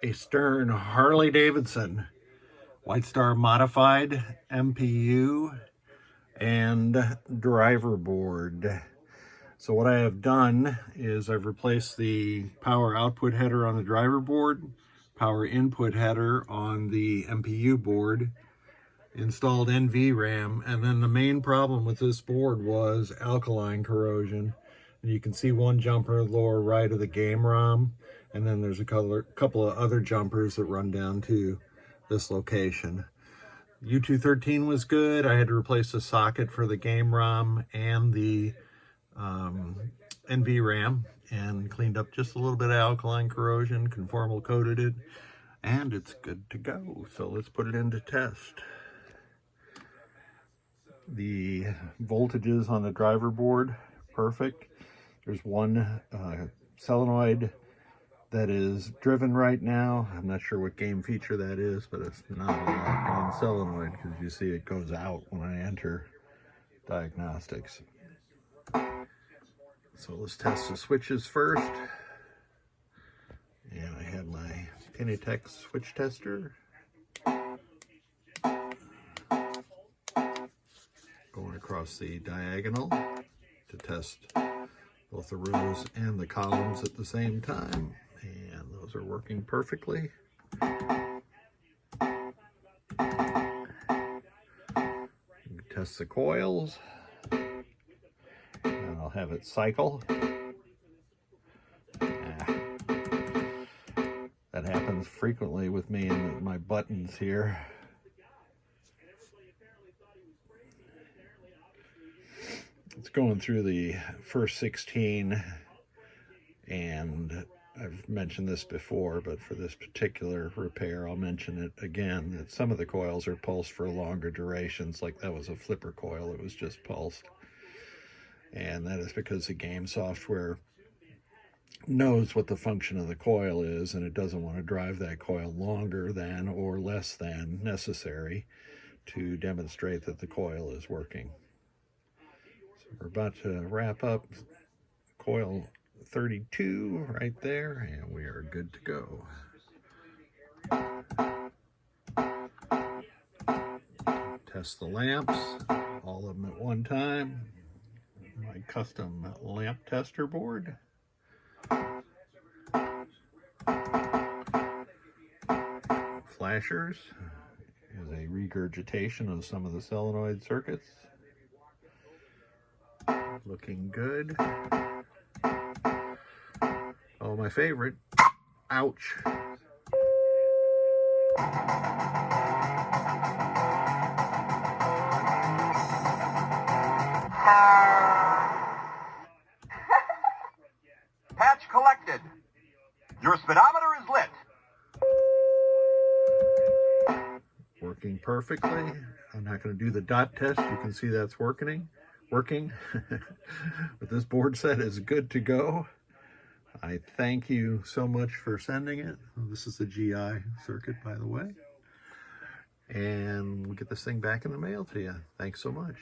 a Stern Harley Davidson White Star Modified MPU and driver board. So what I have done is I've replaced the power output header on the driver board, power input header on the MPU board, installed NVRAM, and then the main problem with this board was alkaline corrosion. And you can see one jumper lower right of the game ROM, and then there's a couple of other jumpers that run down to this location. U213 was good. I had to replace the socket for the game ROM and the NVRAM, and cleaned up just a little bit of alkaline corrosion, conformal coated it, and it's good to go. So let's put it into test. The voltages on the driver board, perfect. There's one solenoid that is driven right now. I'm not sure what game feature that is, but it's not a locked-on solenoid because you see it goes out when I enter diagnostics. So let's test the switches first. And I have my Pennytech switch tester. Going across the diagonal to test both the rows and the columns at the same time. And those are working perfectly. Test the coils. And I'll have it cycle. That happens frequently with me and my buttons here. It's going through the first 16, and I've mentioned this before, but for this particular repair, I'll mention it again, that some of the coils are pulsed for longer durations, like that was a flipper coil, it was just pulsed. And that is because the game software knows what the function of the coil is, and it doesn't want to drive that coil longer than or less than necessary to demonstrate that the coil is working. So we're about to wrap up coil 32 right there, and we are good to go. Test the lamps, all of them at one time. My custom lamp tester board. Flashers is a regurgitation of some of the solenoid circuits. Looking good. Oh, my favorite. Ouch. Patch collected. Your speedometer is lit. Working perfectly. I'm not going to do the dot test. You can see that's working. But this board set is good to go. I thank you so much for sending it. This is the GI circuit, by the way. And we'll get this thing back in the mail to you. Thanks so much.